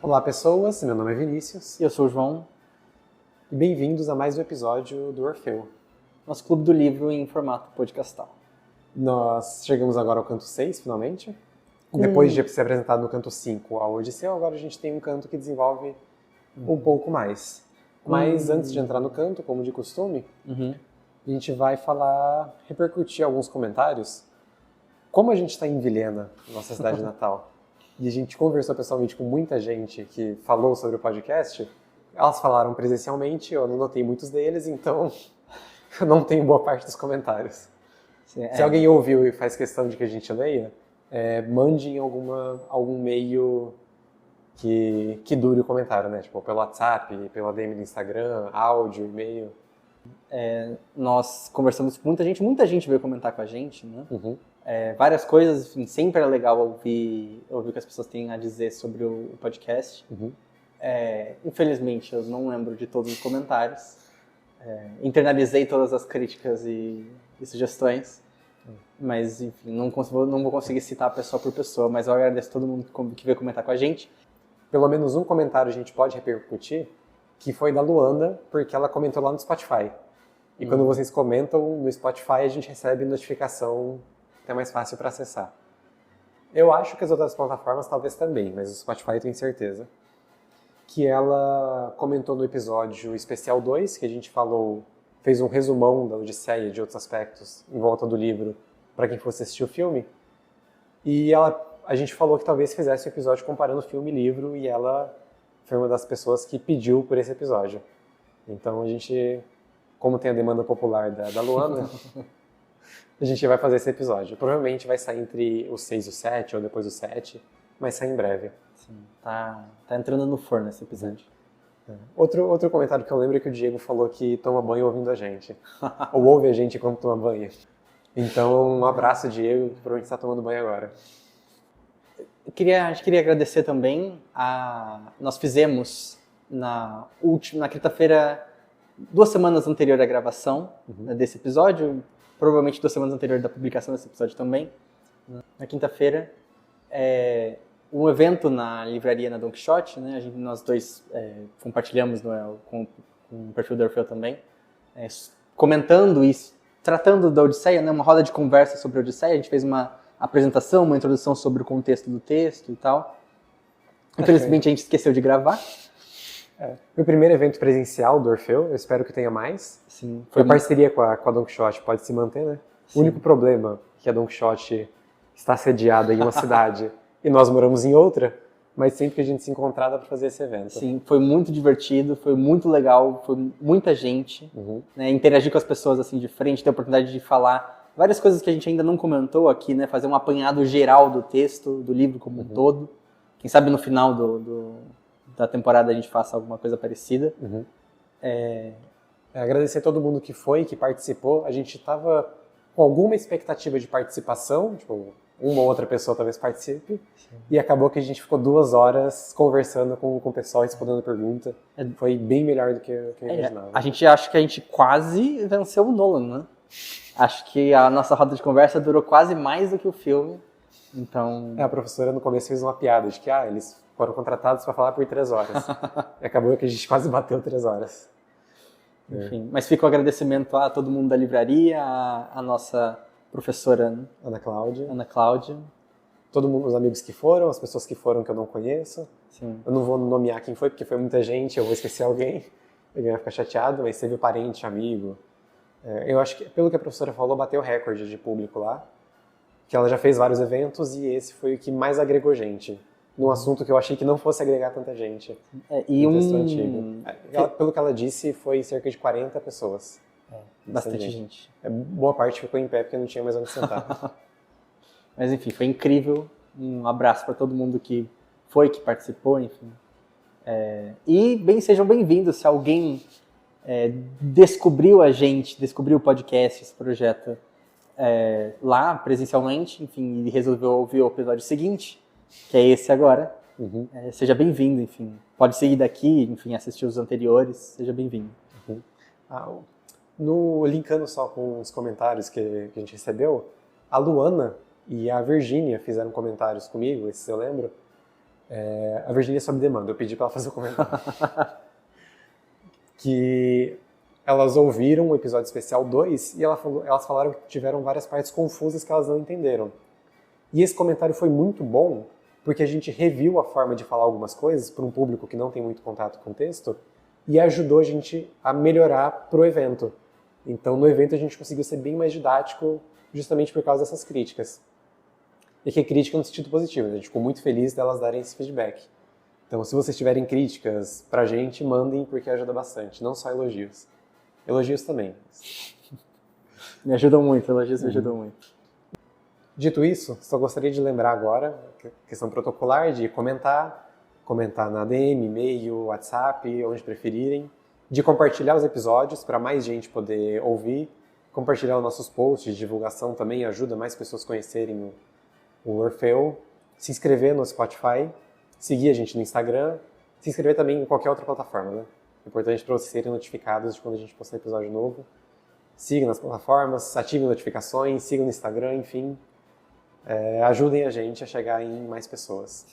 Olá pessoas, meu nome é Vinícius. E eu sou o João. E bem-vindos a mais um episódio do Orfeu. Nosso clube do livro em formato podcastal. Nós chegamos agora ao canto 6, finalmente. Depois de ser apresentado no canto 5 a Odisseu, agora a gente tem um canto que desenvolve um pouco mais. Mas antes de entrar no canto, como de costume, a gente vai repercutir alguns comentários. Como a gente está em Vilhena, nossa cidade natal, e a gente conversou pessoalmente com muita gente que falou sobre o podcast, elas falaram presencialmente, eu não notei muitos deles, então eu não tenho boa parte dos comentários. Se alguém ouviu e faz questão de que a gente leia, mande em algum meio que dure o comentário, né? Tipo, pelo WhatsApp, pela DM do Instagram, áudio, e-mail. Nós conversamos com muita gente veio comentar com a gente, né? Várias coisas, enfim, sempre é legal ouvir o que as pessoas têm a dizer sobre o podcast. Infelizmente, eu não lembro de todos os comentários. Internalizei todas as críticas e sugestões. Mas, enfim, não vou conseguir citar pessoa por pessoa, mas eu agradeço todo mundo que veio comentar com a gente. Pelo menos um comentário a gente pode repercutir, que foi da Luanda, porque ela comentou lá no Spotify. E quando vocês comentam no Spotify, a gente recebe notificação, que é mais fácil para acessar. Eu acho que as outras plataformas talvez também, mas o Spotify eu tenho certeza. Que ela comentou no episódio especial 2, que a gente fez um resumão da Odisseia e de outros aspectos em volta do livro para quem fosse assistir o filme. E a gente falou que talvez fizesse um episódio comparando filme e livro, e ela foi uma das pessoas que pediu por esse episódio. Então a gente, como tem a demanda popular da Luana, a gente vai fazer esse episódio. Provavelmente vai sair entre o 6 e o 7, ou depois o 7, mas sai em breve. Sim, tá entrando no forno esse episódio. Outro comentário que eu lembro é que o Diego falou que toma banho ouvindo a gente. Ou ouve a gente enquanto toma banho. Então, um abraço, Diego, que provavelmente está tomando banho agora. A gente queria agradecer também nós fizemos na quinta-feira, 2 semanas anterior à gravação desse episódio, provavelmente 2 semanas anterior da publicação desse episódio também, na quinta-feira, um evento na livraria na Don Quixote, né? Nós dois compartilhamos com o perfil do Orfeu também, comentando isso, tratando da Odisseia, né? Uma roda de conversa sobre a Odisseia. A gente fez uma apresentação, uma introdução sobre o contexto do texto e tal. Infelizmente a gente esqueceu de gravar. Foi o primeiro evento presencial do Orfeu, eu espero que tenha mais. Sim, foi parceria com a Don Quixote, pode se manter, né? Sim. O único problema é que a Don Quixote está sediada em uma cidade e nós moramos em outra, mas sempre que a gente se encontrar dá para fazer esse evento. Sim, foi muito divertido, foi muito legal, foi muita gente, né? Interagir com as pessoas assim de frente, ter a oportunidade de falar várias coisas que a gente ainda não comentou aqui, né? Fazer um apanhado geral do texto, do livro como um todo. Quem sabe no final da temporada a gente faça alguma coisa parecida. Agradecer a todo mundo que participou. A gente estava com alguma expectativa de participação, tipo, uma ou outra pessoa talvez participe, e acabou que a gente ficou 2 horas conversando com o pessoal, respondendo pergunta. Foi bem melhor do que eu imaginava. A gente acha que a gente quase venceu o Nolan, né? Acho que a nossa roda de conversa durou quase mais do que o filme. Então... A professora no começo fez uma piada de que eles foram contratados para falar por 3 horas. E acabou que a gente quase bateu 3 horas. Enfim, mas fica o agradecimento a todo mundo da livraria, a nossa professora, né? Ana Cláudia. Todo mundo, os amigos que foram, as pessoas que foram que eu não conheço. Sim. Eu não vou nomear quem foi, porque foi muita gente, eu vou esquecer alguém. Ele vai ficar chateado, mas teve parente, amigo. Eu acho que, pelo que a professora falou, bateu recorde de público lá. Que ela já fez vários eventos e esse foi o que mais agregou gente. Num assunto que eu achei que não fosse agregar tanta gente. Texto antigo. Pelo que ela disse, foi cerca de 40 pessoas. Bastante gente. Boa parte ficou em pé porque não tinha mais onde sentar. Mas enfim, foi incrível. Um abraço para todo mundo que participou, enfim. Sejam bem-vindos. Se alguém descobriu o podcast, esse projeto, lá presencialmente, enfim, e resolveu ouvir o episódio seguinte, que é esse agora, seja bem-vindo, enfim. Pode seguir daqui, enfim, assistir os anteriores, seja bem-vindo. Linkando só com os comentários que a gente recebeu, a Luana e a Virgínia fizeram comentários comigo, esses eu lembro, A Virgínia sob demanda, eu pedi para ela fazer o comentário. Que elas ouviram o episódio especial 2 e elas falaram que tiveram várias partes confusas que elas não entenderam. E esse comentário foi muito bom, porque a gente reviu a forma de falar algumas coisas para um público que não tem muito contato com o texto e ajudou a gente a melhorar pro evento. Então, no evento a gente conseguiu ser bem mais didático justamente por causa dessas críticas. E que é crítica no sentido positivo, né? A gente ficou muito feliz delas darem esse feedback. Então, se vocês tiverem críticas pra gente, mandem, porque ajuda bastante, não só elogios. Elogios também. Me ajudam muito, elogios me ajudam muito. Dito isso, só gostaria de lembrar agora, questão protocolar, de comentar na DM, e-mail, WhatsApp, onde preferirem, de compartilhar os episódios para mais gente poder ouvir, compartilhar os nossos posts, divulgação também ajuda mais pessoas a conhecerem o Orfeu, se inscrever no Spotify, seguir a gente no Instagram, se inscrever também em qualquer outra plataforma, né? É importante para vocês serem notificados de quando a gente postar episódio novo. Sigam nas plataformas, ativem notificações, sigam no Instagram, enfim. Ajudem a gente a chegar em mais pessoas.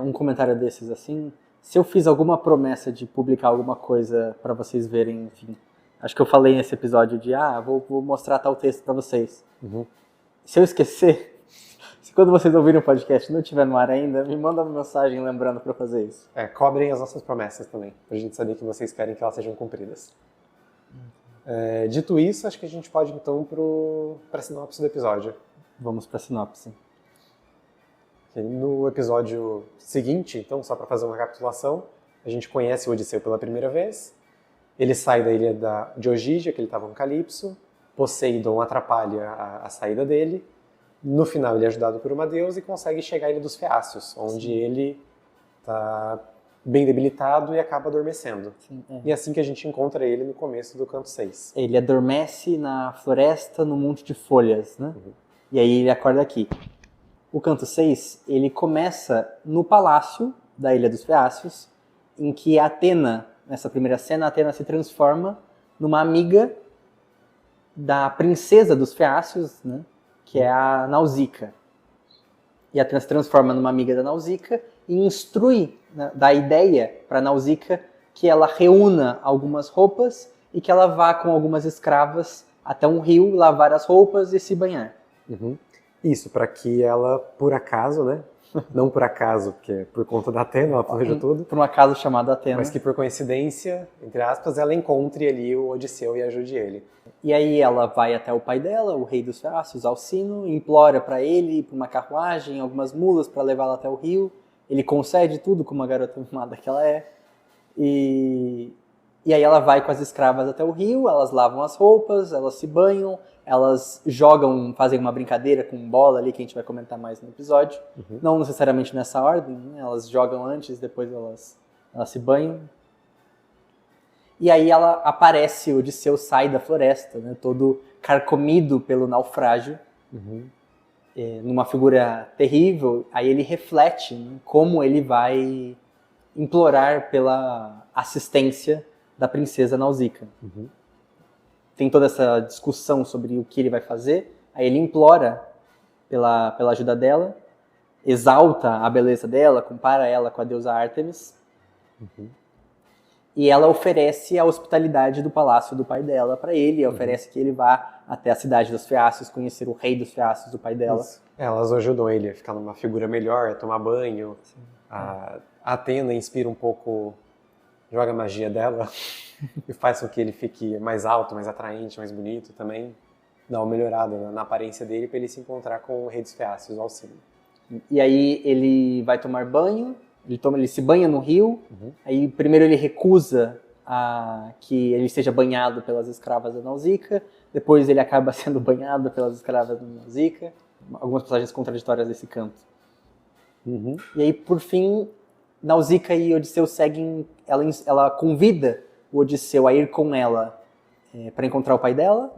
Um comentário desses assim, se eu fiz alguma promessa de publicar alguma coisa para vocês verem, enfim, acho que eu falei nesse episódio de, vou mostrar tal texto para vocês. Uhum. Se eu esquecer, se quando vocês ouvirem o podcast não estiver no ar ainda, me manda uma mensagem lembrando para fazer isso. Cobrem as nossas promessas também, pra gente saber que vocês querem que elas sejam cumpridas. Dito isso, acho que a gente pode então para a sinopse do episódio. Vamos para a sinopse. No episódio seguinte, então, só para fazer uma recapitulação, a gente conhece o Odisseu pela primeira vez, ele sai da ilha de Ogígia, que ele estava no Calipso, Poseidon atrapalha a saída dele, no final ele é ajudado por uma deusa e consegue chegar à Ilha dos Feácios, onde ele está bem debilitado e acaba adormecendo. E é assim que a gente encontra ele no começo do canto 6. Ele adormece na floresta, no monte de folhas, né? Uhum. E aí ele acorda aqui. O canto 6, ele começa no palácio da Ilha dos Feácios, em que Atena, nessa primeira cena, Atena se transforma numa amiga da princesa dos Feácios, né? Que é a Nausicaa. E Atena se transforma numa amiga da Nausicaa e instrui, né, dá a ideia para Nausicaa que ela reúna algumas roupas e que ela vá com algumas escravas até um rio lavar as roupas e se banhar. Uhum. Isso, para que ela, por acaso, né? Não por acaso, porque por conta da Atena, ela planejou tudo. Por um acaso chamado Atena. Mas que por coincidência, entre aspas, ela encontre ali o Odisseu e ajude ele. E aí ela vai até o pai dela, o rei dos Feácios, Alcino, implora para ele ir para uma carruagem, algumas mulas para levá-la até o rio. Ele concede tudo, como uma garota mimada que ela é. E aí ela vai com as escravas até o rio, elas lavam as roupas, elas se banham, elas jogam, fazem uma brincadeira com bola ali, que a gente vai comentar mais no episódio. Uhum. Não necessariamente nessa ordem, né? Elas jogam antes, depois elas se banham. E aí ela aparece, o Odisseu sai da floresta, né? Todo carcomido pelo naufrágio, numa figura terrível. Aí ele reflete, né, como ele vai implorar pela assistência da princesa Nausicaa. Uhum. Tem toda essa discussão sobre o que ele vai fazer. Aí ele implora pela ajuda dela, exalta a beleza dela, compara ela com a deusa Ártemis. Uhum. E ela oferece a hospitalidade do palácio do pai dela para ele, oferece que ele vá até a cidade dos Feácios, conhecer o rei dos Feácios, do pai dela. Elas ajudam ele a ficar numa figura melhor, a tomar banho. A Atena inspira um pouco, joga a magia dela e faz com que ele fique mais alto, mais atraente, mais bonito também. Dá uma melhorada na aparência dele para ele se encontrar com o rei dos Feácios, o Alcino. E aí ele vai tomar banho, ele se banha no rio, aí primeiro ele recusa que ele seja banhado pelas escravas da Nausicaa, depois ele acaba sendo banhado pelas escravas da Nausicaa, algumas passagens contraditórias desse canto. E aí, por fim, Nausicaa e Odisseu seguem, ela convida o Odisseu a ir com ela para encontrar o pai dela.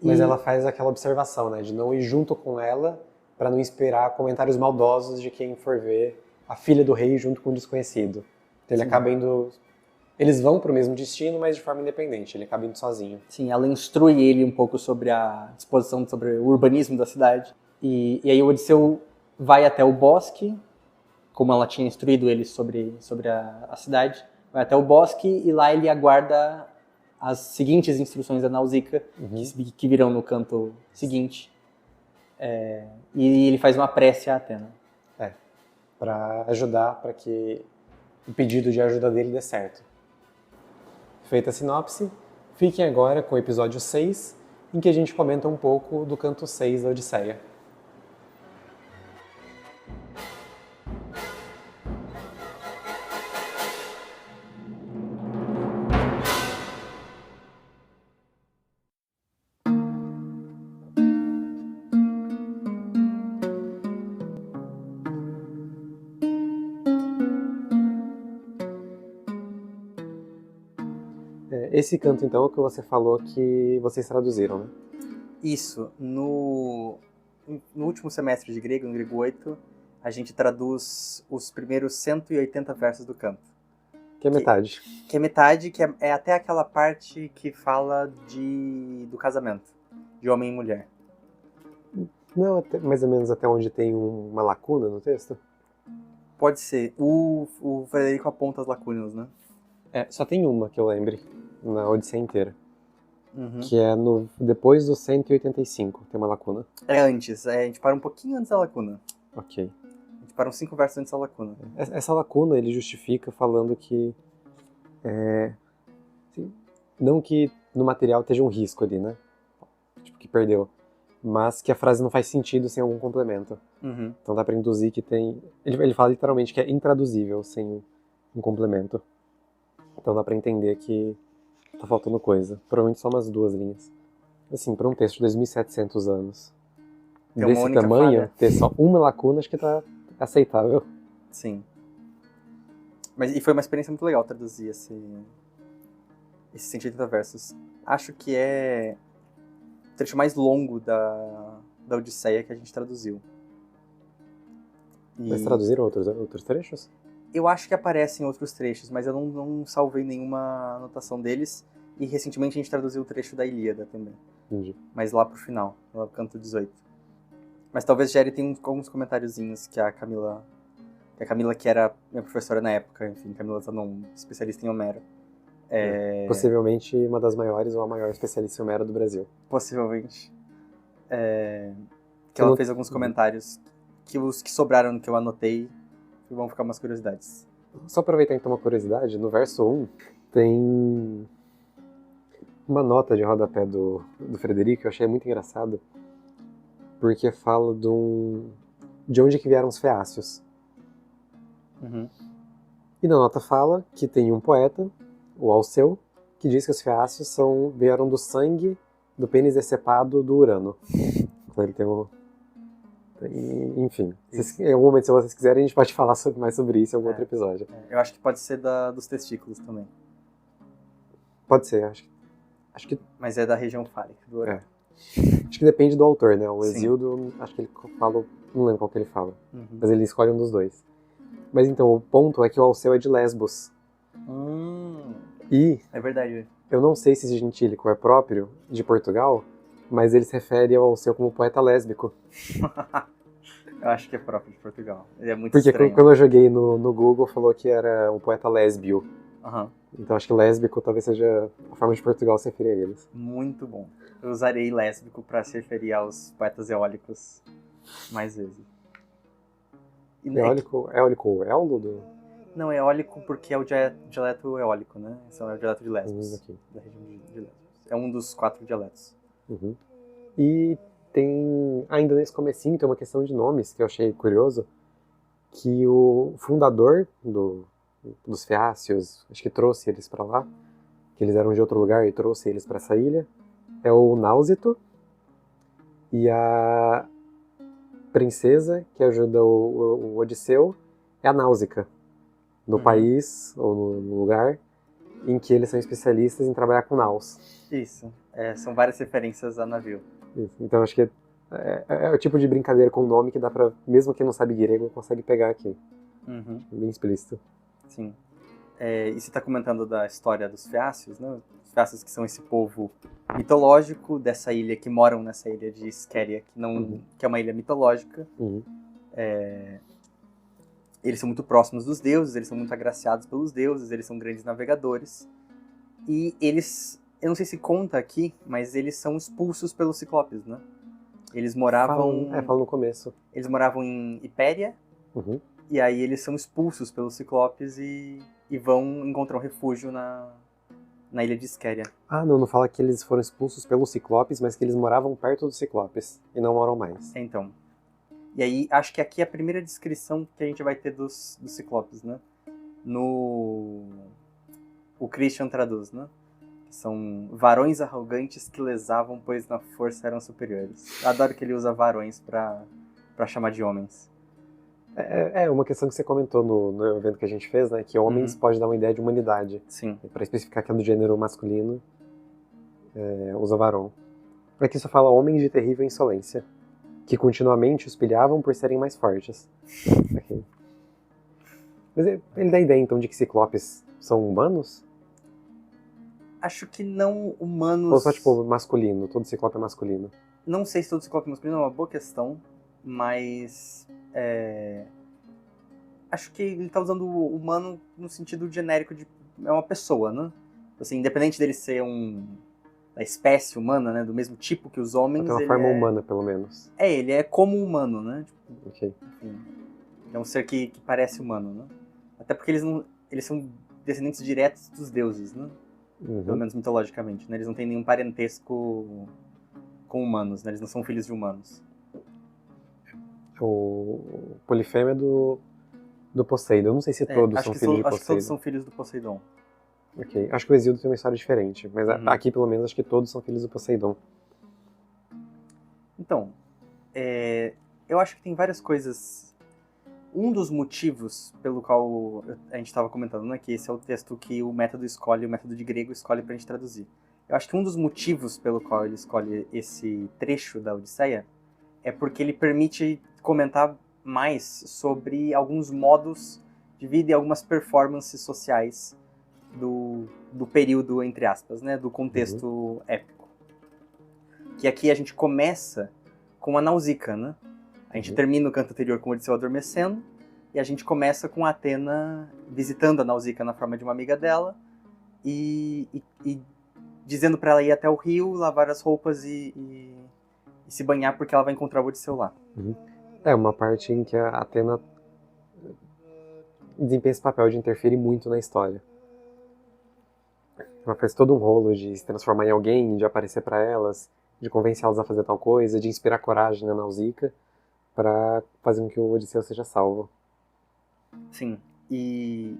Mas ela faz aquela observação, né, de não ir junto com ela para não esperar comentários maldosos de quem for ver a filha do rei junto com o desconhecido. Então ele acaba indo... Eles vão para o mesmo destino, mas de forma independente. Ele acaba indo sozinho. Sim, ela instrui ele um pouco sobre a disposição, sobre o urbanismo da cidade. E aí o Odisseu vai até o bosque, como ela tinha instruído ele sobre a cidade, vai até o bosque e lá ele aguarda as seguintes instruções da Nausicaa, que virão no canto seguinte. E ele faz uma prece a Atena. Para ajudar, para que o pedido de ajuda dele dê certo. Feita a sinopse, fiquem agora com o episódio 6, em que a gente comenta um pouco do canto 6 da Odisseia. Esse canto, então, é o que você falou que vocês traduziram, né? Isso. No último semestre de grego, no grego 8, a gente traduz os primeiros 180 versos do canto. Que é metade. Que é metade, que é até aquela parte que fala do casamento, de homem e mulher. Não, até, mais ou menos até onde tem uma lacuna no texto? Pode ser. O Frederico aponta as lacunas, né? Só tem uma que eu lembre, na Odisseia inteira. Uhum. Que é depois do 185, tem uma lacuna. É antes, a gente para um pouquinho antes da lacuna. Ok. A gente para uns 5 versos antes da lacuna. Essa lacuna ele justifica falando que... não que no material esteja um risco ali, né? Tipo, que perdeu. Mas que a frase não faz sentido sem algum complemento. Uhum. Então dá pra induzir que tem... Ele fala literalmente que é intraduzível sem um complemento. Então dá pra entender que tá faltando coisa. Provavelmente só umas 2 linhas. Assim, pra um texto de 2.700 anos, Tem desse tamanho, falha. ter só uma lacuna, acho que tá aceitável. Sim. E foi uma experiência muito legal traduzir esses 180 versos. Acho que é o trecho mais longo da Odisseia que a gente traduziu. Mas traduziram outros trechos? Eu acho que aparecem outros trechos, mas eu não salvei nenhuma anotação deles. E recentemente a gente traduziu o trecho da Ilíada também. Entendi. Mas lá pro final, lá pro canto 18. Mas talvez Jerry tenha alguns comentáriozinhos que a Camila, que era minha professora na época, enfim, Camila Zanon, especialista em Homero. Possivelmente uma das maiores ou a maior especialista em Homero do Brasil. Possivelmente. Que ela fez alguns comentários que os que sobraram, que eu anotei, vão ficar umas curiosidades. Só aproveitar então uma curiosidade, no verso 1 tem uma nota de rodapé do Frederico que eu achei muito engraçado, porque fala de onde que vieram os feácios. Uhum. E na nota fala que tem um poeta, o Alceu, que diz que os feácios vieram do sangue do pênis decepado do Urano. Então ele tem enfim, em algum momento, se vocês quiserem, a gente pode falar mais sobre isso em algum outro episódio. Eu acho que pode ser dos testículos também. Pode ser, acho que... Mas é da região fálica do Urano. Acho que depende do autor, né? O Sim. Hesíodo, acho que ele fala... Não lembro qual que ele fala. Uhum. Mas ele escolhe um dos dois. Mas então, o ponto é que o Alceu é de Lesbos. E... É verdade. Eu não sei se esse gentílico é próprio de Portugal, mas ele se refere ao Alceu como poeta lésbico. Eu acho que é próprio de Portugal. Ele é muito Porque estranho. quando eu joguei no Google, falou que era um poeta lésbio. Uhum. Então acho que lésbico talvez seja a forma de Portugal se referir a eles. Muito bom. Eu usarei lésbico para se referir aos poetas eólicos mais vezes. Eólico éolo? Não, é eólico porque é o dialeto eólico, né? Esse é o dialeto de Lesbos, Aqui. da região de Lesbos. É um dos 4 dialetos. Uhum. E tem, ainda nesse comecinho, tem uma questão de nomes que eu achei curioso, que o fundador dos feácios, acho que trouxe eles para lá, que eles eram de outro lugar e trouxe eles para essa ilha, é o Náusito, e a princesa que ajuda o Odisseu é a Náusica, no país ou no lugar em que eles são especialistas em trabalhar com naus. Isso, são várias referências a navio. Isso. Então acho que é o tipo de brincadeira com o nome que dá pra, mesmo quem não sabe grego, consegue pegar aqui. Uhum. Bem explícito. Sim. E você está comentando da história dos feácios, né? Os feácios que são esse povo mitológico dessa ilha, que moram nessa ilha de Scheria, que é uma ilha mitológica. Uhum. eles são muito próximos dos deuses, eles são muito agraciados pelos deuses, eles são grandes navegadores. E eles, eu não sei se conta aqui, mas eles são expulsos pelos Ciclopes, né? Eles moravam... Fala no começo. Eles moravam em Hipéria, e aí eles são expulsos pelos Ciclopes e vão encontrar um refúgio na ilha de Isquéria. Ah, não fala que eles foram expulsos pelos Ciclopes, mas que eles moravam perto dos Ciclopes e não moram mais. Então. E aí, acho que aqui é a primeira descrição que a gente vai ter dos Ciclopes, né? O Christian traduz, né? São varões arrogantes que lesavam, pois na força eram superiores. Eu adoro que ele usa varões pra chamar de homens. É uma questão que você comentou no evento que a gente fez, né? Que homens pode dar uma ideia de humanidade. Sim. E para especificar que é do gênero masculino, usa varão. Aqui só fala homens de terrível insolência, que continuamente os pilhavam por serem mais fortes. Okay. Mas ele dá a ideia, então, de que ciclopes são humanos? Acho que não humanos... Ou só, tipo, masculino? Todo ciclope é masculino? Não sei se todo ciclope é masculino, é uma boa questão, mas... Acho que ele tá usando o humano no sentido genérico de... É uma pessoa, né? Assim, independente dele ser da espécie humana, né? Do mesmo tipo que os homens... Tem uma forma humana, pelo menos. Ele é como humano, né? Tipo, ok. Enfim, é um ser que parece humano, né? Até porque eles são descendentes diretos dos deuses, né? Pelo menos mitologicamente, né? Eles não têm nenhum parentesco com humanos, né? Eles não são filhos de humanos. O Polifemo é do Poseidon. Eu não sei se todos são filhos de Poseidon. Acho que todos são filhos do Poseidon. Ok. Acho que o Exildo tem uma história diferente, mas aqui, pelo menos, acho que todos são filhos do Poseidon. Então, eu acho que tem várias coisas... Um dos motivos pelo qual a gente estava comentando, né, que esse é o texto que o método de grego escolhe para a gente traduzir. Eu acho que um dos motivos pelo qual ele escolhe esse trecho da Odisseia é porque ele permite comentar mais sobre alguns modos de vida e algumas performances sociais do período, entre aspas, né, do contexto épico. Que aqui a gente começa com a Nausicaa, né? A gente termina o canto anterior com o Odisseu adormecendo, e a gente começa com a Atena visitando a Nausicaa na forma de uma amiga dela, e dizendo pra ela ir até o rio, lavar as roupas e se banhar, porque ela vai encontrar o Odisseu lá. É uma parte em que a Atena desempenha esse papel de interferir muito na história. Ela faz todo um rolo de se transformar em alguém, de aparecer pra elas, de convencê-las a fazer tal coisa, de inspirar coragem na Nausicaa, para fazer com que o Odisseu seja salvo. Sim, e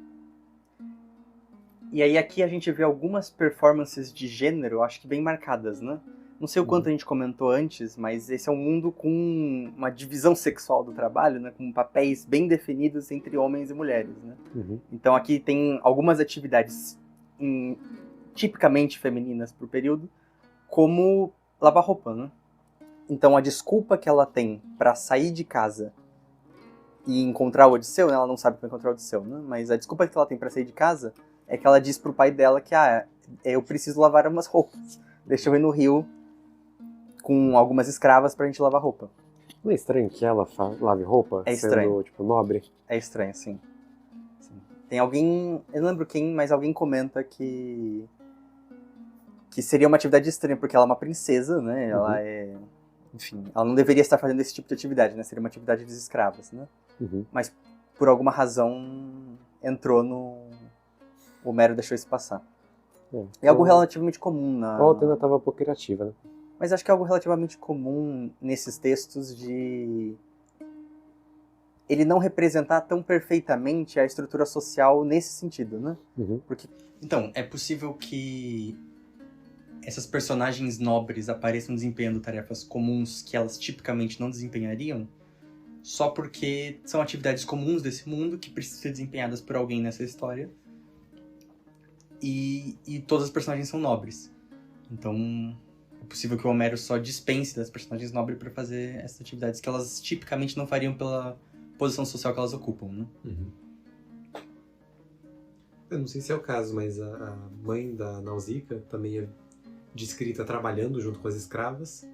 aí aqui a gente vê algumas performances de gênero, acho que bem marcadas, né? Não sei o quanto a gente comentou antes, mas esse é um mundo com uma divisão sexual do trabalho, né? Com papéis bem definidos entre homens e mulheres, né? Então aqui tem algumas atividades tipicamente femininas pro período, como lavar roupa, né? Então a desculpa que ela tem pra sair de casa e encontrar o Odisseu, né? Ela não sabe que vai encontrar o Odisseu, né? Mas a desculpa que ela tem pra sair de casa é que ela diz pro pai dela que eu preciso lavar umas roupas. Deixa eu ir no rio com algumas escravas pra gente lavar roupa. Não é estranho que ela lave roupa? É estranho. Sendo, tipo, nobre? É estranho, sim. Tem alguém, eu não lembro quem, mas alguém comenta que seria uma atividade estranha, porque ela é uma princesa, né? Ela enfim, ela não deveria estar fazendo esse tipo de atividade, né? Seria uma atividade dos escravos, né? Mas, por alguma razão, entrou no... O Homero deixou isso passar. É algo relativamente comum na... A Atena estava um pouco criativa, né? Mas acho que é algo relativamente comum nesses textos de... ele não representar tão perfeitamente a estrutura social nesse sentido, né? Porque... Então, é possível que essas personagens nobres apareçam desempenhando tarefas comuns que elas tipicamente não desempenhariam, só porque são atividades comuns desse mundo que precisam ser desempenhadas por alguém nessa história. E todas as personagens são nobres. Então, é possível que o Homero só dispense das personagens nobres para fazer essas atividades que elas tipicamente não fariam pela posição social que elas ocupam, né? Eu não sei se é o caso, mas a mãe da Nausicaa também é descrita trabalhando junto com as escravas.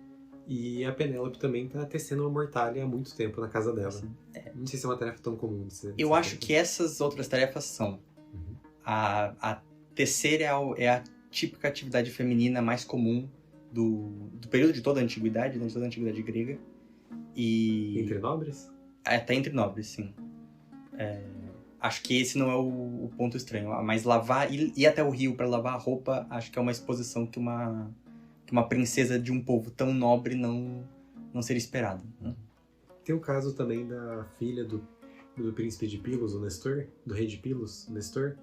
E a Penélope também tá tecendo uma mortalha há muito tempo na casa dela. Não sei se é uma tarefa tão comum de ser. Eu acho que essas outras tarefas são. A tecer é a típica atividade feminina mais comum do período de toda a antiguidade, né, de toda a antiguidade grega. E... Entre nobres? Até entre nobres, sim. Acho que esse não é o ponto estranho. Mas lavar, ir até o rio para lavar a roupa, acho que é uma exposição que uma princesa de um povo tão nobre não seria esperada. Né? Tem o caso também da filha do príncipe de Pilos, o Nestor, do rei de Pilos, o Nestor.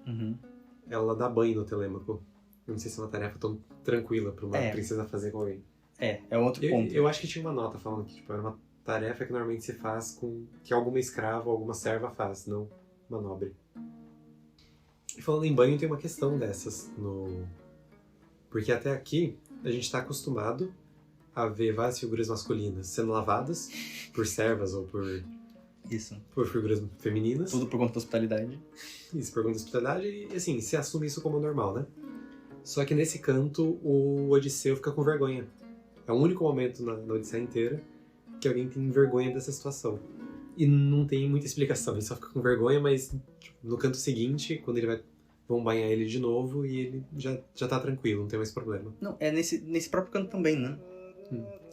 Ela dá banho no Telêmaco. Eu não sei se é uma tarefa tão tranquila para uma princesa fazer com alguém. É outro ponto. Eu acho que tinha uma nota falando que era uma tarefa que normalmente se faz que alguma escrava ou alguma serva faz, não uma nobre. E falando em banho, tem uma questão dessas. Porque até aqui, a gente está acostumado a ver várias figuras masculinas sendo lavadas por servas ou por figuras femininas. Tudo por conta da hospitalidade. Isso, por conta da hospitalidade. E, assim, se assume isso como normal, né? Só que nesse canto, o Odisseu fica com vergonha. É o único momento na Odisseia inteira que alguém tem vergonha dessa situação. E não tem muita explicação. Ele só fica com vergonha, mas tipo, no canto seguinte, quando vão banhar ele de novo e ele já tá tranquilo, não tem mais problema. Não, é nesse próprio canto também, né?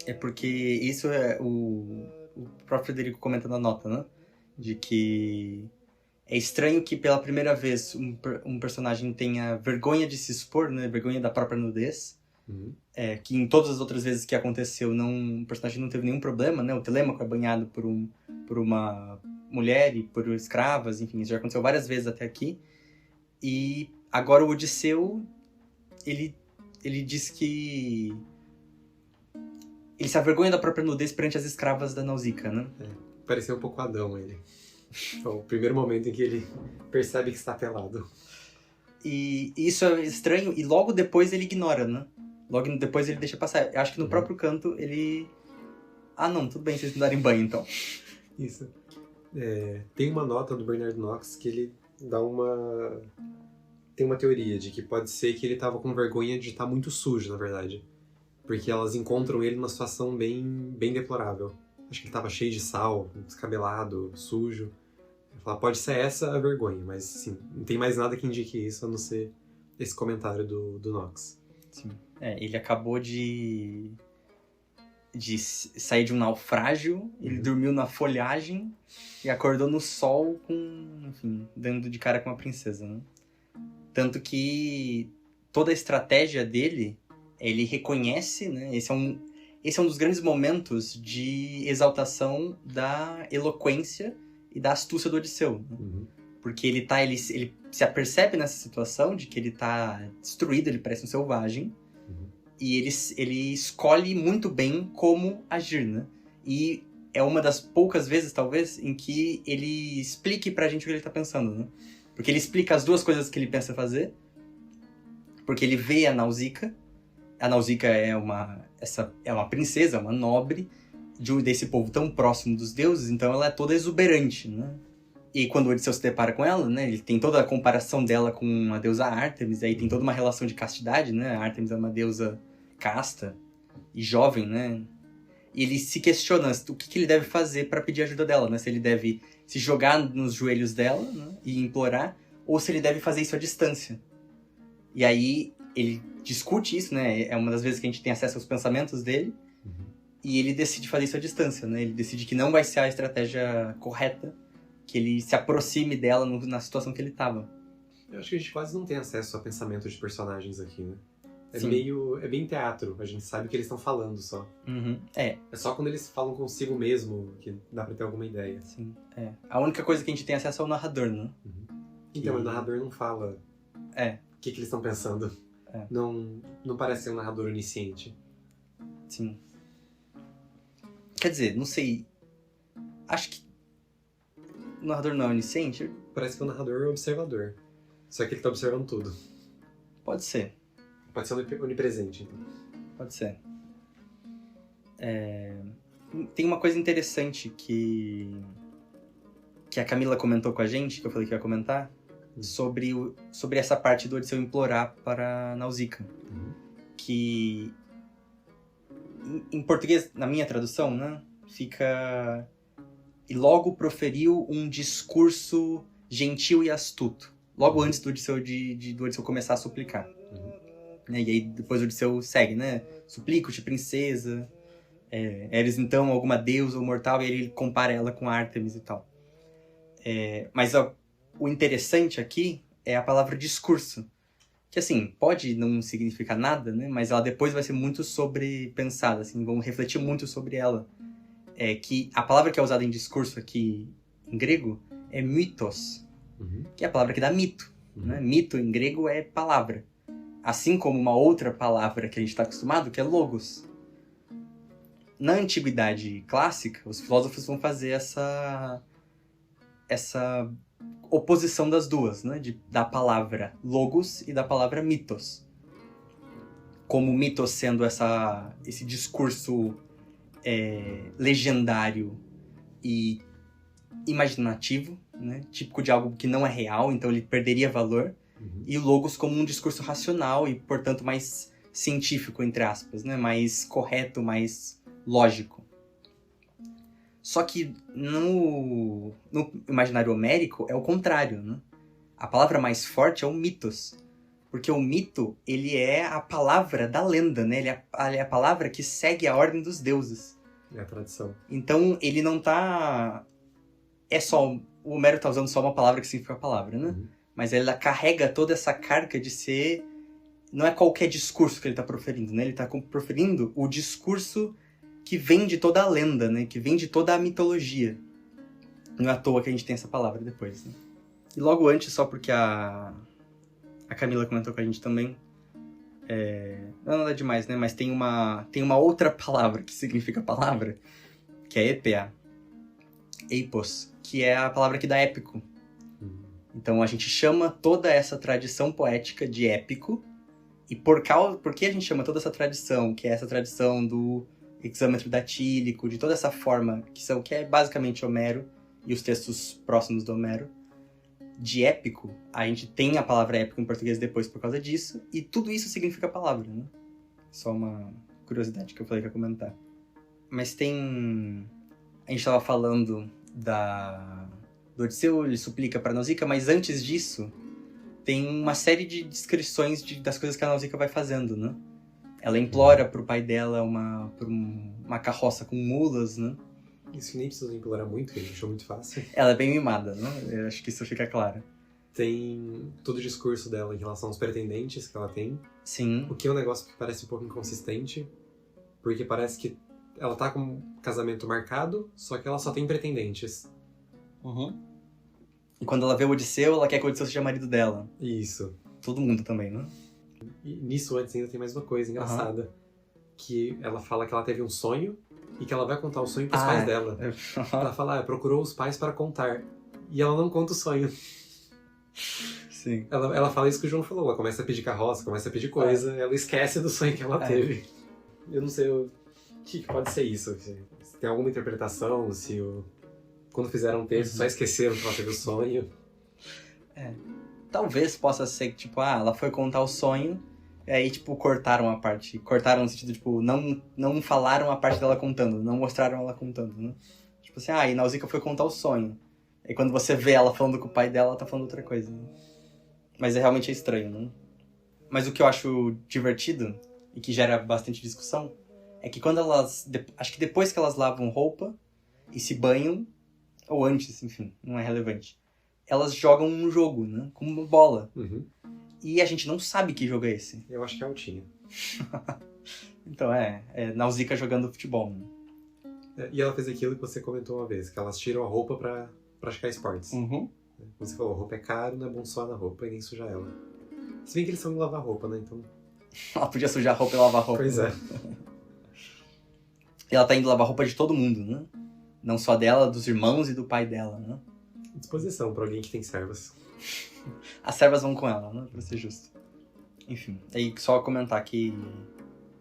É porque isso é o próprio Frederico comenta na nota, né? De que é estranho que pela primeira vez um personagem tenha vergonha de se expor, né? Vergonha da própria nudez. Que em todas as outras vezes que aconteceu, o personagem não teve nenhum problema, né? O Telêmaco é banhado por uma mulher e por escravas, enfim, isso já aconteceu várias vezes até aqui. E agora o Odisseu, ele diz que ele se avergonha da própria nudez perante as escravas da Nausicaa, né? Pareceu um pouco Adão, ele. Foi o primeiro momento em que ele percebe que está pelado. E isso é estranho, e logo depois ele ignora, né? Logo depois ele deixa passar. Eu acho que no próprio canto ele... Ah, não, tudo bem, vocês me darem banho, então. Isso. Tem uma nota do Bernard Knox que ele dá tem uma teoria de que pode ser que ele tava com vergonha de estar muito sujo, na verdade. Porque elas encontram ele numa situação bem, bem deplorável. Acho que ele tava cheio de sal, descabelado, sujo. Ele fala, pode ser essa a vergonha, mas sim, não tem mais nada que indique isso a não ser esse comentário do Knox. Sim. Ele acabou de sair de um naufrágio, ele dormiu na folhagem e acordou no sol enfim, dando de cara com uma princesa, né? Tanto que toda a estratégia dele, ele reconhece, né? Esse é um dos grandes momentos de exaltação da eloquência e da astúcia do Odisseu, né? Porque ele se apercebe nessa situação de que ele tá destruído, ele parece um selvagem. E ele escolhe muito bem como agir, né? E é uma das poucas vezes, talvez, em que ele explique pra gente o que ele tá pensando, né? Porque ele explica as duas coisas que ele pensa fazer. Porque ele vê a Nausicaa. A Nausicaa é uma princesa, uma nobre desse povo tão próximo dos deuses, então ela é toda exuberante, né? E quando o Odisseu se depara com ela, né, ele tem toda a comparação dela com a deusa Ártemis, aí tem toda uma relação de castidade, né? A Ártemis é uma deusa casta e jovem, né? E ele se questiona o que ele deve fazer para pedir ajuda dela, né? Se ele deve se jogar nos joelhos dela, né, e implorar, ou se ele deve fazer isso à distância. E aí ele discute isso, né? É uma das vezes que a gente tem acesso aos pensamentos dele. E ele decide fazer isso à distância, né? Ele decide que não vai ser a estratégia correta, que ele se aproxime dela na situação que ele estava. Eu acho que a gente quase não tem acesso a pensamentos de personagens aqui, né? Sim. É bem teatro, a gente sabe o que eles estão falando só. É só quando eles falam consigo mesmo que dá pra ter alguma ideia. Sim, A única coisa que a gente tem acesso é o narrador, né? Então, o narrador não fala o que eles estão pensando. Não parece ser um narrador onisciente. Sim. Quer dizer, não sei. Acho que o narrador não é onisciente? Parece que o narrador é observador. Só que ele tá observando tudo. Pode ser. Pode ser onipresente, então. Pode ser. Tem uma coisa interessante que a Camila comentou com a gente, que eu falei que ia comentar, sobre essa parte do Odisseu implorar para Nausicaa. Que em português, na minha tradução, né? Fica... E logo proferiu um discurso gentil e astuto. Logo antes do Odisseu, do Odisseu começar a suplicar. Né? E aí depois o Odisseu segue, né? Suplico-te, princesa. Eres então alguma deusa ou mortal? E aí ele compara ela com Ártemis e tal. Mas o interessante aqui é a palavra discurso. Que assim, pode não significar nada, né? Mas ela depois vai ser muito sobrepensada, assim, vão refletir muito sobre ela. Que a palavra que é usada em discurso aqui em grego é mythos, que é a palavra que dá mito. Né? Mito em grego é palavra. Assim como uma outra palavra que a gente está acostumado, que é logos. Na antiguidade clássica, os filósofos vão fazer essa oposição das duas, né? Da palavra logos e da palavra mitos. Como mitos sendo esse discurso legendário e imaginativo, né? Típico de algo que não é real, então ele perderia valor. E o logos como um discurso racional e, portanto, mais científico, entre aspas, né? Mais correto, mais lógico. Só que no imaginário homérico é o contrário, né? A palavra mais forte é o mitos. Porque o mito, ele é a palavra da lenda, né? Ele é a palavra que segue a ordem dos deuses. É a tradição. Então, ele não tá... O Homero tá usando só uma palavra que significa a palavra, né? Mas ela carrega toda essa carga de ser... Não é qualquer discurso que ele tá proferindo, né? Ele tá proferindo o discurso que vem de toda a lenda, né? Que vem de toda a mitologia. Não é à toa que a gente tem essa palavra depois, né? E logo antes, só porque a Camila comentou com a gente também, não é nada demais, né? Mas tem uma outra palavra que significa palavra, que é épea, eipos, que é a palavra que dá épico. Então a gente chama toda essa tradição poética de épico, e por que a gente chama toda essa tradição, que é essa tradição do hexâmetro datílico, de toda essa forma, que é basicamente Homero e os textos próximos do Homero, de épico, a gente tem a palavra épico em português depois por causa disso, e tudo isso significa palavra, né? Só uma curiosidade que eu falei que ia comentar. Mas a gente estava falando do Odisseu, ele suplica para Nausicaa, mas antes disso, tem uma série de descrições das coisas que a Nausicaa vai fazendo, né? Ela implora pro pai dela por uma carroça com mulas, né? Isso nem precisa implorar muito, que a gente achou muito fácil. Ela é bem mimada, né? Eu acho que isso fica claro. Tem todo o discurso dela em relação aos pretendentes que ela tem. Sim. O que é um negócio que parece um pouco inconsistente, porque parece que ela tá com um casamento marcado, só que ela só tem pretendentes. E quando ela vê o Odisseu, ela quer que o Odisseu seja marido dela. Isso. Todo mundo também, né? E nisso antes ainda tem mais uma coisa engraçada. Que ela fala que ela teve um sonho e que ela vai contar o sonho pros pais dela. Ela fala, procurou os pais para contar. E ela não conta o sonho. Sim. Ela fala isso que o João falou. Ela começa a pedir carroça, começa a pedir coisa. Ela esquece do sonho que ela teve. Eu não sei o que pode ser isso. Se tem alguma interpretação, quando fizeram um texto só esqueceram que ela teve o sonho. Talvez possa ser que, ela foi contar o sonho, e aí, cortaram a parte. Cortaram no sentido, não falaram a parte dela contando, não mostraram ela contando, né? Tipo assim, e Nausicaa foi contar o sonho. Aí quando você vê ela falando com o pai dela, ela tá falando outra coisa, né? Mas realmente é estranho, né? Mas o que eu acho divertido, e que gera bastante discussão, é que quando elas... Acho que depois que elas lavam roupa e se banham, ou antes, enfim, não é relevante, elas jogam um jogo, né? Com uma bola. E a gente não sabe que jogo é esse. Eu acho que é altinha. Então é Nausicaa jogando futebol, né? E ela fez aquilo que você comentou uma vez, que elas tiram a roupa pra praticar esportes. Como você falou, roupa é caro, não é bom suar na roupa e nem sujar ela. Se bem que eles são de lavar roupa, né? Então... Ela podia sujar a roupa e lavar a roupa. Pois é. E ela tá indo lavar a roupa de todo mundo, né? Não só dela, dos irmãos e do pai dela, né? Disposição pra alguém que tem servas. As servas vão com ela, né? Pra ser justo. Enfim, aí só comentar que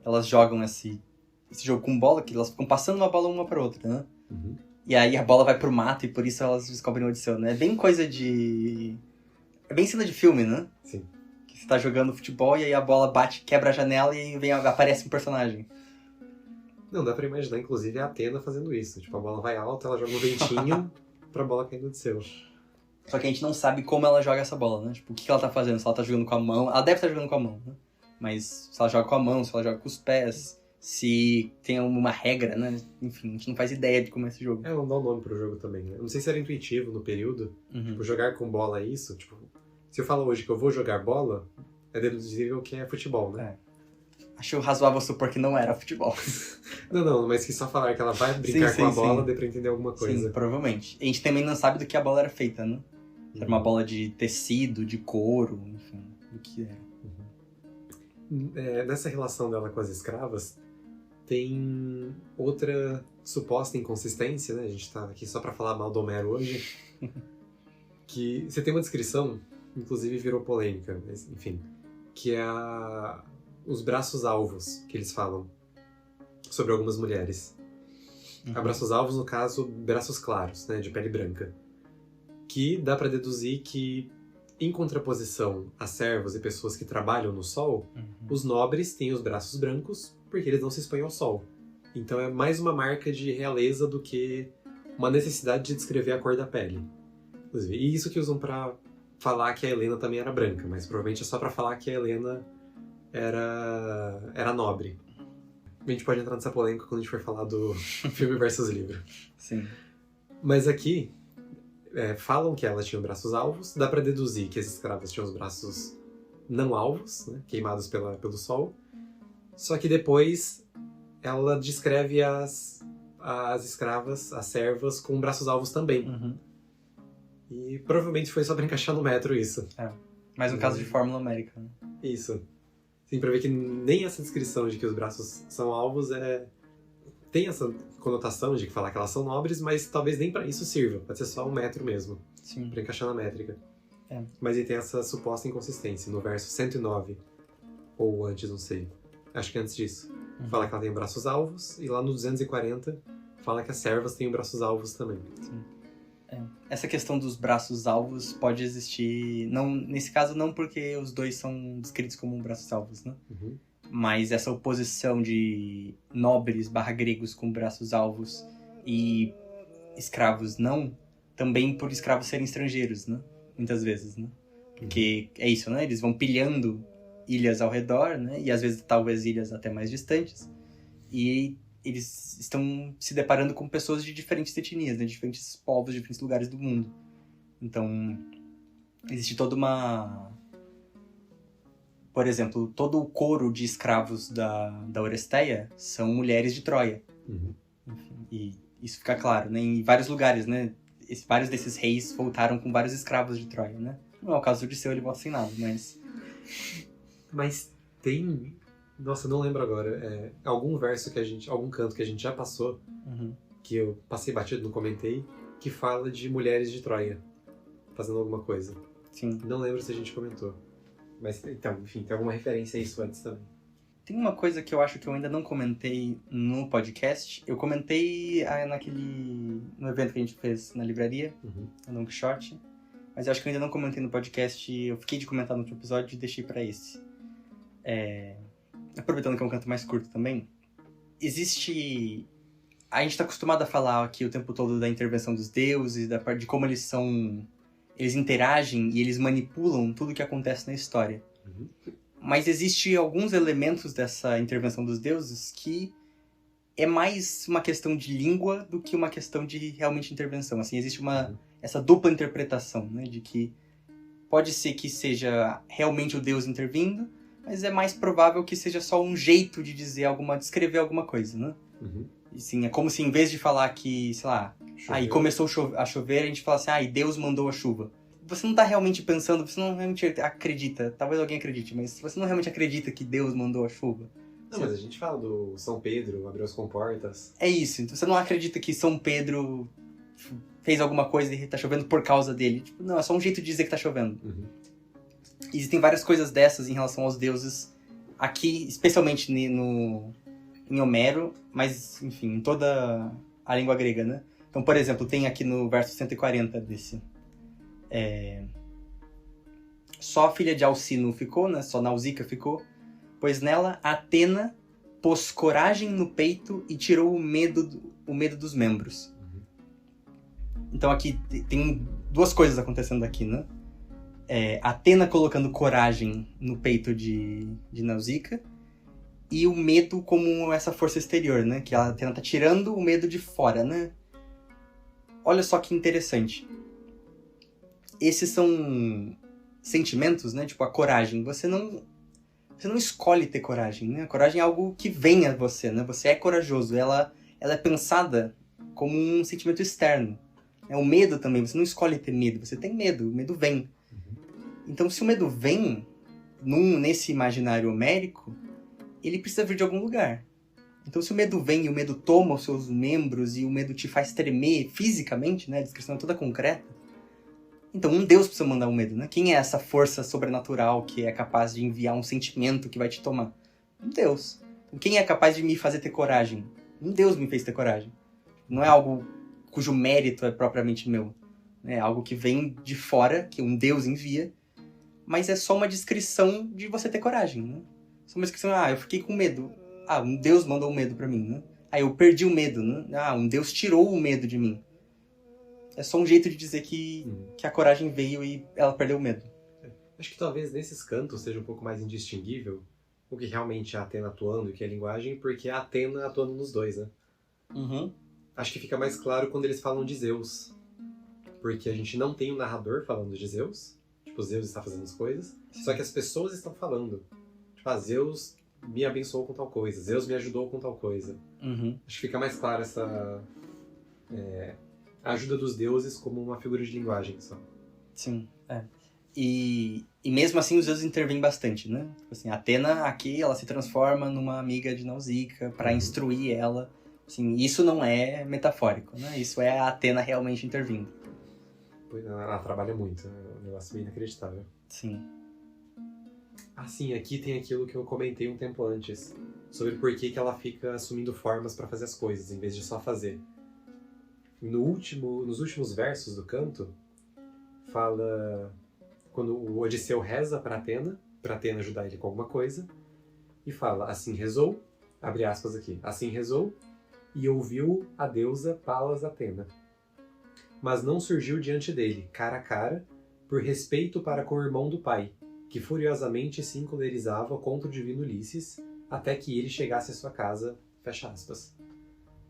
elas jogam esse jogo com bola, que elas ficam passando uma bola uma pra outra, né? E aí a bola vai pro mato e por isso elas descobrem o Odisseu, né? É bem coisa de... É bem cena de filme, né? Sim. Que você tá jogando futebol e aí a bola bate, quebra a janela e aparece um personagem. Não, dá pra imaginar, inclusive, a Atena fazendo isso. Tipo, a bola vai alta, ela joga um ventinho pra bola cair no céu. Só que a gente não sabe como ela joga essa bola, né? Tipo, o que ela tá fazendo? Se ela tá jogando com a mão... Ela deve estar jogando com a mão, né? Mas se ela joga com a mão, se ela joga com os pés, se tem uma regra, né? Enfim, a gente não faz ideia de como é esse jogo. Não dá um nome pro jogo também, né? Eu não sei se era intuitivo no período. Tipo, jogar com bola é isso. Tipo, se eu falo hoje que eu vou jogar bola, é deduzível que é futebol, né? Acho razoável supor que não era futebol. Não, mas que só falar que ela vai brincar com a bola, dê pra entender alguma coisa. Sim, provavelmente. A gente também não sabe do que a bola era feita, né? Era uma bola de tecido, de couro, enfim, do que era. Nessa relação dela com as escravas, tem outra suposta inconsistência, né? A gente tá aqui só pra falar mal do Homero hoje. Que você tem uma descrição, inclusive virou polêmica, mas enfim, que é os braços alvos que eles falam sobre algumas mulheres. Braços alvos, no caso, braços claros, né? De pele branca. Que dá pra deduzir que, em contraposição a servos e pessoas que trabalham no sol, os nobres têm os braços brancos porque eles não se expõem ao sol. Então é mais uma marca de realeza do que uma necessidade de descrever a cor da pele. Inclusive, e isso que usam pra falar que a Helena também era branca, mas provavelmente é só pra falar que a Helena era nobre. A gente pode entrar nessa polêmica quando a gente for falar do filme versus livro. Sim. Mas aqui, falam que ela tinha braços alvos, dá pra deduzir que as escravas tinham os braços não alvos, né, queimados pelo sol. Só que depois ela descreve as escravas, as servas, com braços alvos também. E provavelmente foi só pra encaixar no metro isso. Mais um caso de fórmula numérica, né? Isso. Sim, pra ver que nem essa descrição de que os braços são alvos tem essa conotação de falar que elas são nobres, mas talvez nem pra isso sirva. Pode ser só um metro mesmo. Sim. Pra encaixar na métrica. Mas ele tem essa suposta inconsistência. No verso 109, ou antes, não sei. Acho que antes disso. Fala que ela tem braços alvos, e lá no 240 fala que as servas têm braços alvos também. Sim. Essa questão dos braços alvos pode existir, não, nesse caso não porque os dois são descritos como braços alvos, né? Mas essa oposição de nobres / gregos com braços alvos e escravos não, também por escravos serem estrangeiros, né? Muitas vezes, né? Porque é isso, né? Eles vão pilhando ilhas ao redor, né? E às vezes talvez ilhas até mais distantes. E eles estão se deparando com pessoas de diferentes etnias, né? Diferentes povos, de diferentes lugares do mundo. Então, existe toda uma... Por exemplo, todo o coro de escravos da Oresteia são mulheres de Troia. Enfim, e isso fica claro, né? Em vários lugares, né? Vários desses reis voltaram com vários escravos de Troia, né? Não é o caso do Odisseu, ele volta sem nada, mas... Mas tem... Nossa, não lembro agora. Algum verso algum canto que a gente já passou, que eu passei batido, não comentei, que fala de mulheres de Troia fazendo alguma coisa. Sim. Não lembro se a gente comentou. Mas, então, enfim, tem alguma referência a isso antes também. Tem uma coisa que eu acho que eu ainda não comentei no podcast. Eu comentei no evento que a gente fez na livraria, no Don Quixote. Mas eu acho que eu ainda não comentei no podcast. Eu fiquei de comentar no outro episódio e deixei pra esse. Aproveitando que é um canto mais curto também. Existe... A gente tá acostumado a falar aqui o tempo todo da intervenção dos deuses, de como eles são... Eles interagem e eles manipulam tudo que acontece na história. Mas existe alguns elementos dessa intervenção dos deuses que é mais uma questão de língua do que uma questão de realmente intervenção. Assim, existe essa dupla interpretação, né? De que pode ser que seja realmente o deus intervindo, mas é mais provável que seja só um jeito de descrever alguma coisa, né? E, sim, é como se em vez de falar que, sei lá, aí começou a chover, a gente fala assim, Deus mandou a chuva. Você não tá realmente pensando, você não realmente acredita, talvez alguém acredite, mas você não realmente acredita que Deus mandou a chuva. Não, mas a gente fala do São Pedro, abriu as comportas. É isso, então você não acredita que São Pedro fez alguma coisa e tá chovendo por causa dele. Tipo, não, é só um jeito de dizer que tá chovendo. Existem várias coisas dessas em relação aos deuses aqui, especialmente em Homero, mas, enfim, em toda a língua grega, né? Então, por exemplo, tem aqui no verso 140 desse... Só a filha de Alcino ficou, né? Só Nausicaa ficou, pois nela Atena pôs coragem no peito e tirou o medo dos membros. Então aqui tem duas coisas acontecendo aqui, né? Atena colocando coragem no peito de Nausicaa e o medo como essa força exterior, né? Que a Atena tá tirando o medo de fora, né? Olha só que interessante. Esses são sentimentos, né? Tipo, a coragem. Você não escolhe ter coragem, né? A coragem é algo que vem a você, né? Você é corajoso. Ela é pensada como um sentimento externo. O medo também. Você não escolhe ter medo. Você tem medo. O medo vem. Então, se o medo vem nesse imaginário homérico, ele precisa vir de algum lugar. Então, se o medo vem e o medo toma os seus membros e o medo te faz tremer fisicamente, né? A descrição é toda concreta. Então, um Deus precisa mandar o medo, né? Quem é essa força sobrenatural que é capaz de enviar um sentimento que vai te tomar? Um Deus. Então, quem é capaz de me fazer ter coragem? Um Deus me fez ter coragem. Não é algo cujo mérito é propriamente meu. É algo que vem de fora, que um Deus envia, mas é só uma descrição de você ter coragem, né? Só uma descrição, eu fiquei com medo. Um Deus mandou o medo pra mim, né? Eu perdi o medo, né? Um Deus tirou o medo de mim. É só um jeito de dizer que a coragem veio e ela perdeu o medo. Acho que talvez nesses cantos seja um pouco mais indistinguível o que realmente é a Atena atuando e o que é a linguagem, porque é a Atena atuando nos dois, né? Acho que fica mais claro quando eles falam de Zeus. Porque a gente não tem um narrador falando de Zeus. Tipo, Zeus está fazendo as coisas. Só que as pessoas estão falando. Tipo, Zeus me abençoou com tal coisa. Zeus me ajudou com tal coisa. Acho que fica mais claro essa... a ajuda dos deuses como uma figura de linguagem só. Sim, E mesmo assim os deuses intervêm bastante, né? Tipo assim, a Atena aqui, ela se transforma numa amiga de Nausicaa para instruir ela. Assim, isso não é metafórico, né? Isso é a Atena realmente intervindo. Ela trabalha muito, é um negócio bem inacreditável. Sim. Sim, aqui tem aquilo que eu comentei um tempo antes, sobre por que ela fica assumindo formas para fazer as coisas, em vez de só fazer. Nos últimos versos do canto, fala quando o Odisseu reza para Atena ajudar ele com alguma coisa, e fala, assim rezou, abre aspas aqui, assim rezou, e ouviu a deusa Palas Atena. Mas não surgiu diante dele, cara a cara, por respeito para com o irmão do pai, que furiosamente se encolerizava contra o divino Ulisses, até que ele chegasse à sua casa, fecha aspas.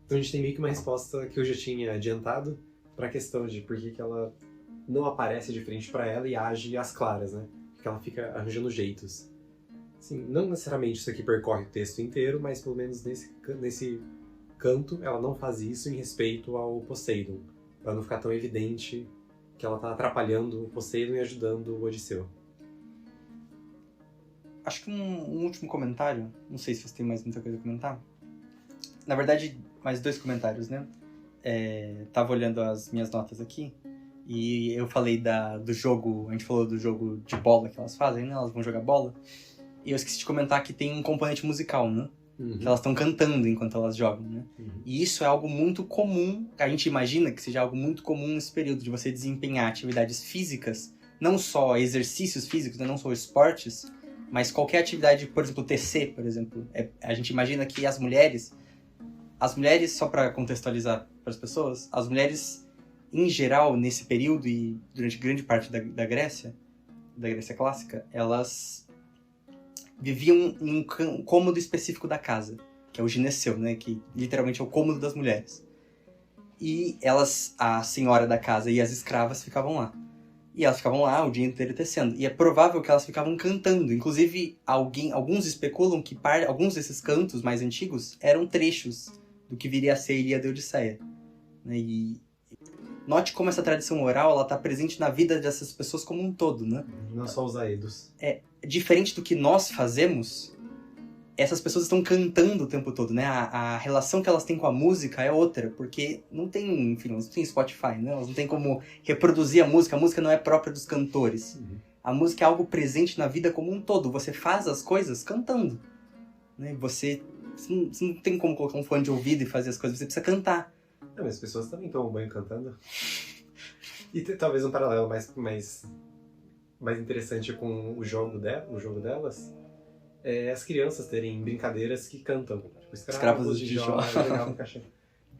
Então a gente tem meio que uma resposta que eu já tinha adiantado para a questão de por que ela não aparece de frente para ela e age às claras, né? Porque ela fica arranjando jeitos. Assim, não necessariamente isso aqui percorre o texto inteiro, mas pelo menos nesse canto ela não faz isso em respeito ao Poseidon, para não ficar tão evidente que ela tá atrapalhando o Poseidon e ajudando o Odisseu. Acho que um último comentário, não sei se você tem mais muita coisa a comentar. Na verdade, mais 2 comentários, né? Tava olhando as minhas notas aqui e eu falei do jogo, a gente falou do jogo de bola que elas fazem, né? Elas vão jogar bola. E eu esqueci de comentar que tem um componente musical, né? Que elas estão cantando enquanto elas jogam, né? E isso é algo muito comum, a gente imagina que seja algo muito comum nesse período de você desempenhar atividades físicas, não só exercícios físicos, né? Não só esportes, mas qualquer atividade, por exemplo, TC, por exemplo. A gente imagina que as mulheres, só para contextualizar para as pessoas, as mulheres, em geral, nesse período e durante grande parte da Grécia clássica, elas viviam em um cômodo específico da casa, que é o gineceu, né? Que literalmente é o cômodo das mulheres. E a senhora da casa e as escravas ficavam lá. E elas ficavam lá o dia inteiro tecendo. E é provável que elas ficavam cantando. Inclusive, alguns especulam que alguns desses cantos mais antigos eram trechos do que viria a ser a Ilíada e a Odisseia. E note como essa tradição oral está presente na vida dessas pessoas como um todo, né? Não só os aedos. Diferente do que nós fazemos, essas pessoas estão cantando o tempo todo, né? A relação que elas têm com a música é outra, porque não tem, enfim, elas não tem Spotify, né? Elas não tem como reproduzir a música não é própria dos cantores. A música é algo presente na vida como um todo, você faz as coisas cantando, né? Você não tem como colocar um fone de ouvido e fazer as coisas, você precisa cantar. Não, mas as pessoas também tomam banho cantando. E talvez um paralelo mais interessante com o jogo delas as crianças terem brincadeiras que cantam. Tipo, Escravos de Jó. Legal no cachê.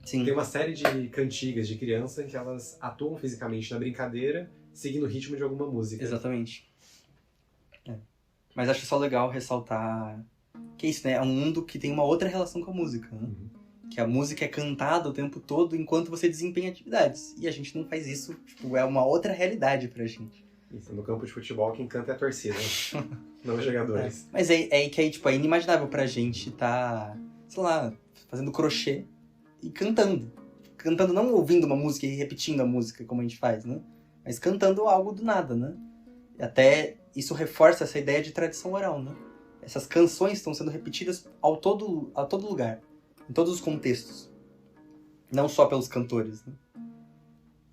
Sim. Tem uma série de cantigas de criança em que elas atuam fisicamente na brincadeira, seguindo o ritmo de alguma música. Exatamente. Mas acho só legal ressaltar que é isso, né? É um mundo que tem uma outra relação com a música, né? Que a música é cantada o tempo todo enquanto você desempenha atividades. E a gente não faz isso, tipo, é uma outra realidade pra gente. Isso, no campo de futebol, quem canta é a torcida, não os jogadores. Mas é que aí, tipo, é inimaginável pra gente tá, sei lá, fazendo crochê e cantando. Cantando, não ouvindo uma música e repetindo a música como a gente faz, né? Mas cantando algo do nada, né? E até isso reforça essa ideia de tradição oral, né? Essas canções estão sendo repetidas a todo lugar, em todos os contextos. Não só pelos cantores, né?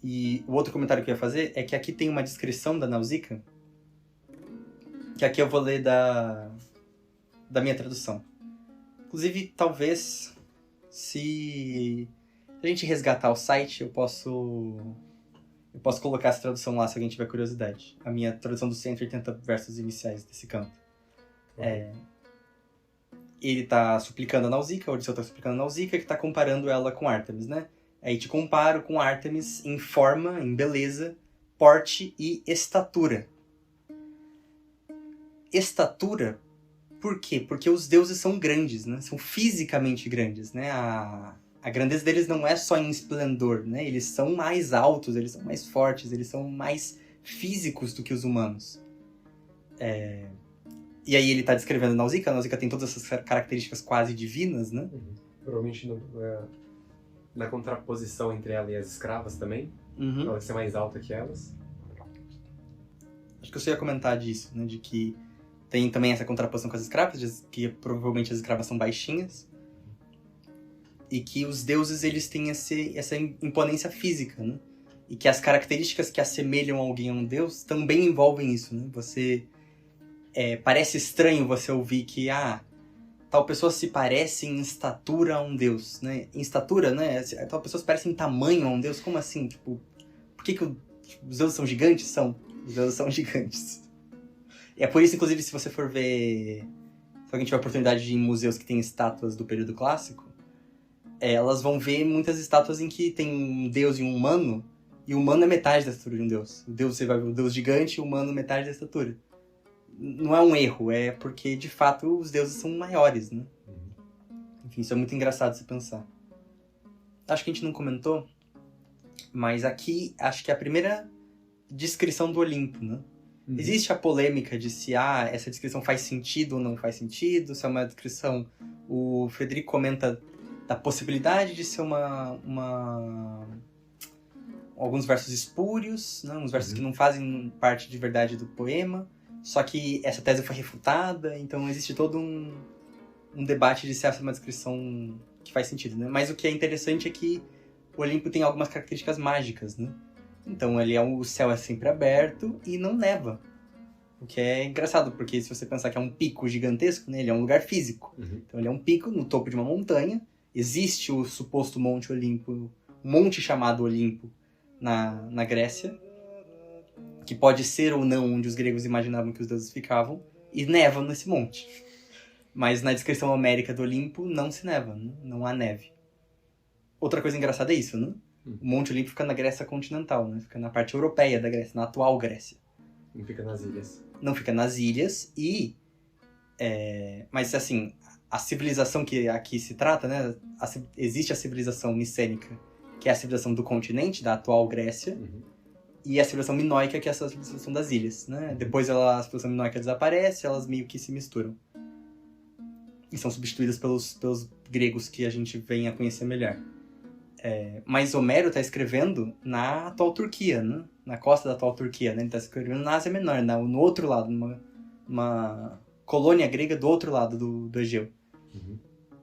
E o outro comentário que eu ia fazer é que aqui tem uma descrição da Nausicaa, que aqui eu vou ler da minha tradução. Inclusive, talvez, se a gente resgatar o site, eu posso colocar essa tradução lá, se alguém tiver curiosidade. A minha tradução dos 180 versos iniciais desse canto. Ele tá suplicando a Nausicaa, o Odisseu tá suplicando a Nausicaa, que tá comparando ela com Ártemis, né? Aí te comparo com Ártemis em forma, em beleza, porte e estatura. Estatura, por quê? Porque os deuses são grandes, né? São fisicamente grandes, né? A grandeza deles não é só em esplendor, né? Eles são mais altos, eles são mais fortes, eles são mais físicos do que os humanos. E aí ele tá descrevendo a Nausicaa tem todas essas características quase divinas, né? Provavelmente na contraposição entre ela e as escravas também. Ela vai ser mais alta que elas. Acho que eu só ia comentar disso, né? De que tem também essa contraposição com as escravas, que provavelmente as escravas são baixinhas. E que os deuses, eles têm essa imponência física, né? E que as características que assemelham alguém a um deus também envolvem isso, né? Parece estranho você ouvir que, tal pessoa se parece em estatura a um deus, né? Em estatura, né? Tal pessoa se parece em tamanho a um deus. Como assim? Tipo, por que os deuses são gigantes? Os deuses são gigantes. E é por isso, inclusive, se você for ver... Se alguém tiver a oportunidade de ir em museus que tem estátuas do período clássico, elas vão ver muitas estátuas em que tem um deus e um humano, e o humano é metade da estatura de um deus. Você vai ver o deus gigante e o humano metade da estatura. Não é um erro, é porque, de fato, os deuses são maiores, né? Enfim, isso é muito engraçado de se pensar. Acho que a gente não comentou, mas aqui, acho que é a primeira descrição do Olimpo, né? Existe a polêmica de se essa descrição faz sentido ou não faz sentido, se é uma descrição... O Frederico comenta da possibilidade de ser alguns versos espúrios, né? Uns versos que não fazem parte de verdade do poema. Só que essa tese foi refutada, então existe todo um debate de se essa é uma descrição que faz sentido, né? Mas o que é interessante é que o Olimpo tem algumas características mágicas, né? Então o céu é sempre aberto e não neva. O que é engraçado, porque se você pensar que é um pico gigantesco, né? Ele é um lugar físico. Então ele é um pico no topo de uma montanha. Existe o suposto Monte Olimpo, um monte chamado Olimpo na Grécia, que pode ser ou não onde os gregos imaginavam que os deuses ficavam, e neva nesse monte. Mas na descrição homérica do Olimpo não se neva, né? Não há neve. Outra coisa engraçada é isso, né? O Monte Olimpo fica na Grécia continental, né? Fica na parte europeia da Grécia, na atual Grécia. Não fica nas ilhas. Não fica nas ilhas mas assim, a civilização que aqui se trata, né? Existe a civilização micênica, que é a civilização do continente, da atual Grécia, e a civilização minoica, que é a civilização das ilhas, né? Depois a civilização minoica desaparece, elas meio que se misturam. E são substituídas pelos gregos que a gente vem a conhecer melhor. Mas Homero está escrevendo na atual Turquia, né? Na costa da atual Turquia, né? Ele está escrevendo na Ásia Menor, no outro lado, numa colônia grega do outro lado do Egeu.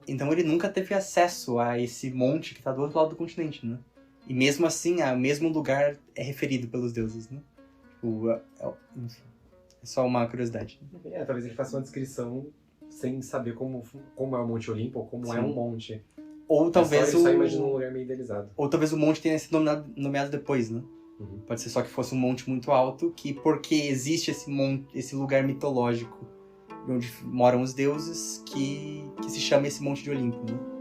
Então ele nunca teve acesso a esse monte que está do outro lado do continente, né? E mesmo assim, o mesmo lugar é referido pelos deuses, né? Enfim, é só uma curiosidade. Talvez ele faça uma descrição sem saber como é o Monte Olimpo ou como é um monte. Ou talvez só imagina um lugar meio idealizado. Ou talvez o monte tenha sido nomeado depois, né? Pode ser só que fosse um monte muito alto, que porque existe esse lugar mitológico onde moram os deuses, que se chama esse Monte de Olimpo, né?